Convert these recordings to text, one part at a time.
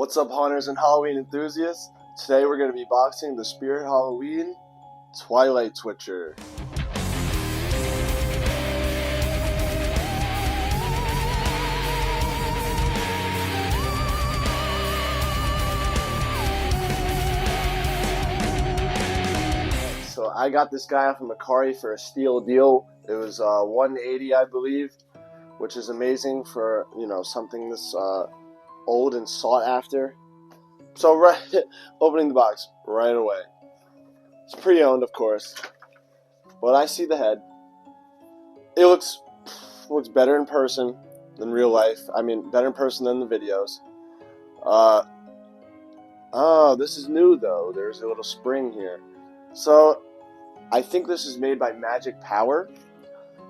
What's up, hunters and Halloween enthusiasts? Today we're going to be boxing the Spirit Halloween Twilight Twitcher. So I got this guy off of Macari for a steal deal. It was $180, I believe, which is amazing for, something this old and sought after. So opening the box right away. It's pre-owned, of course, but I see the head. It looks better in person than real life. I mean, better in person than the videos. Oh, this is new though. There's a little spring here. So I think this is made by Magic Power.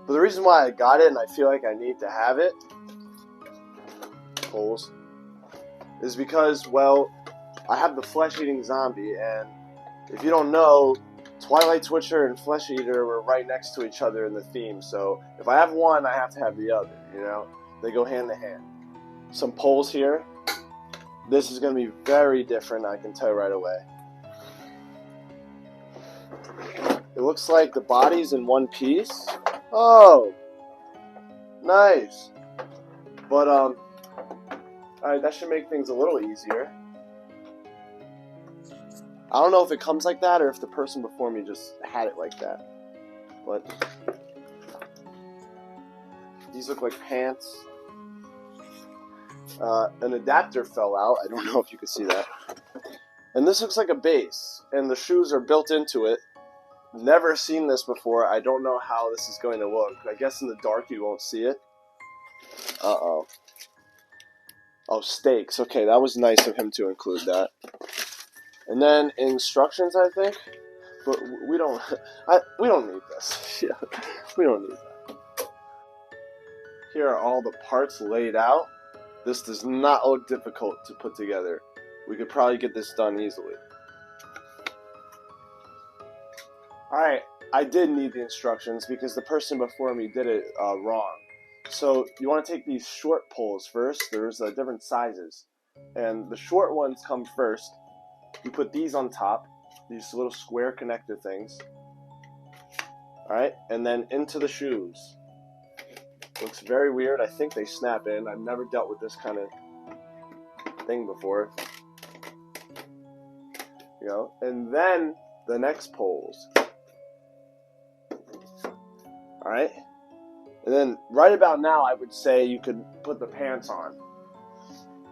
But the reason why I got it, and I feel like I need to have it, is because, well, I have the flesh-eating zombie, and if you don't know, Twilight Twitcher and Flesh Eater were right next to each other in the theme, so if I have one, I have to have the other, They go hand in hand. Some poles here. This is going to be very different, I can tell right away. It looks like the body's in one piece. Oh! Nice! But, alright, that should make things a little easier. I don't know if it comes like that or if the person before me just had it like that. But these look like pants. An adapter fell out. I don't know if you can see that. And this looks like a base. And the shoes are built into it. Never seen this before. I don't know how this is going to look. I guess in the dark you won't see it. Uh-oh. Oh, stakes. Okay, that was nice of him to include that. And then instructions, I think, but we don't need this. Yeah, we don't need that. Here are all the parts laid out. This does not look difficult to put together. We could probably get this done easily. Alright, I did need the instructions because the person before me did it wrong. So you want to take these short poles first. There's different sizes, and the short ones come first. You put these on top, these little square connector things. Alright, and then into the shoes. Looks very weird. I think they snap in. I've never dealt with this kind of thing before. And then the next poles. Alright? And then right about now, I would say you could put the pants on.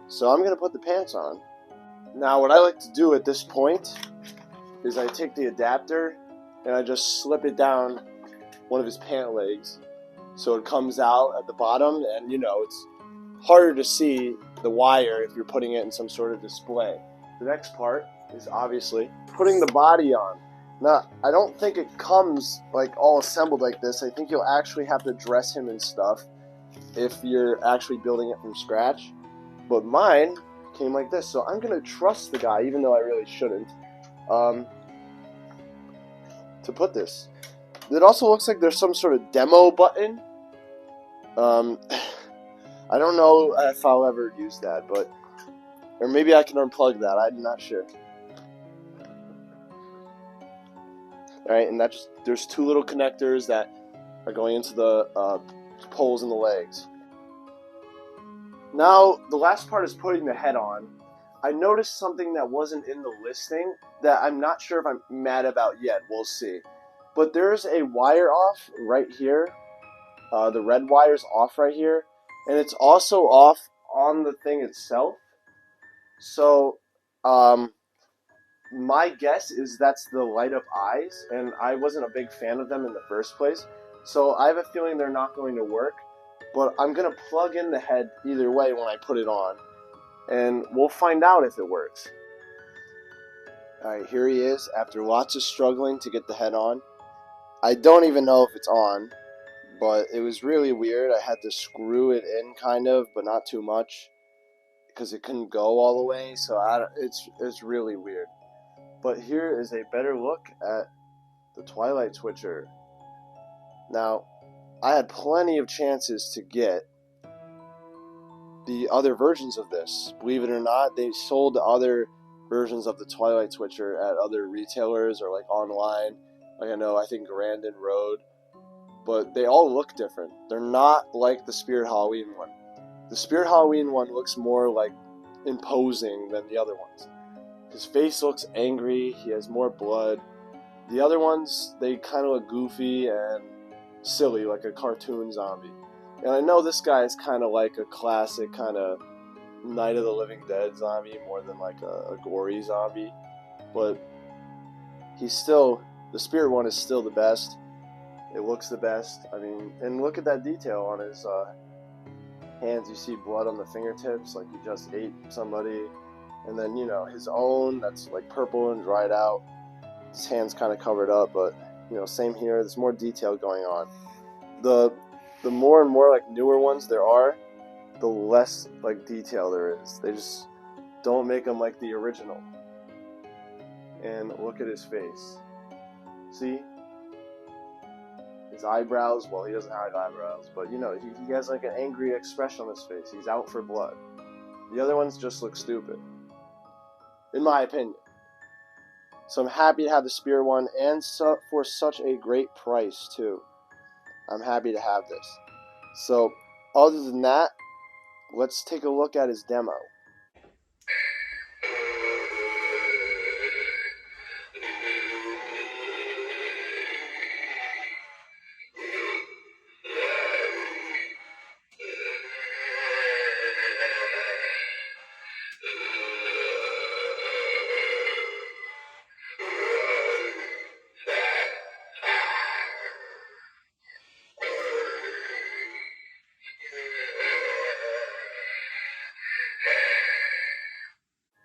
So I'm going to put the pants on. Now, what I like to do at this point is I take the adapter and I just slip it down one of his pant legs so it comes out at the bottom, and it's harder to see the wire if you're putting it in some sort of display. The next part is obviously putting the body on. Now, I don't think it comes like all assembled like this. I think you'll actually have to dress him and stuff if you're actually building it from scratch. But mine came like this, so I'm gonna trust the guy, even though I really shouldn't, to put this. It also looks like there's some sort of demo button. I don't know if I'll ever use that, or maybe I can unplug that. I'm not sure. Alright, and there's two little connectors that are going into the poles in the legs. Now, the last part is putting the head on. I noticed something that wasn't in the listing that I'm not sure if I'm mad about yet. We'll see. But there's a wire off right here. The red wire's off right here. And it's also off on the thing itself. So, my guess is that's the light up eyes. And I wasn't a big fan of them in the first place. So I have a feeling they're not going to work. But I'm going to plug in the head either way when I put it on. And we'll find out if it works. Alright, here he is after lots of struggling to get the head on. I don't even know if it's on. But it was really weird. I had to screw it in kind of, but not too much. Because it couldn't go all the way. So it's really weird. But here is a better look at the Twilight Twitcher. Now, I had plenty of chances to get the other versions of this. Believe it or not, they sold other versions of the Twilight Twitcher at other retailers or like online. Like I think Grandin Road. But they all look different. They're not like the Spirit Halloween one. The Spirit Halloween one looks more like imposing than the other ones. His face looks angry, he has more blood. The other ones, they kind of look goofy and silly, like a cartoon zombie. And I know this guy is kind of like a classic kind of Night of the Living Dead zombie more than like a gory zombie. But he's still, the Spirit one is still the best. It looks the best. I mean, and look at that detail on his hands. You see blood on the fingertips, like he just ate somebody. And then, his own, that's like purple and dried out. His hand's kind of covered up, but, same here. There's more detail going on. The more and more, like, newer ones there are, the less, like, detail there is. They just don't make them like the original. And look at his face. See? His eyebrows, well, he doesn't have eyebrows, but, he has, like, an angry expression on his face. He's out for blood. The other ones just look stupid. In my opinion. So I'm happy to have the Spirit one, and for such a great price, too. I'm happy to have this. So, other than that, let's take a look at his demo.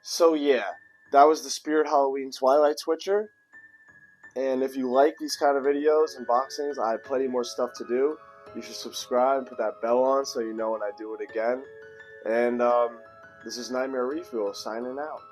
So yeah, that was the Spirit Halloween Twilight Twitcher. And if you like these kind of videos and boxings, I have plenty more stuff to do. You should subscribe and put that bell on so you know when I do it again. And this is Nightmare Refuel signing out.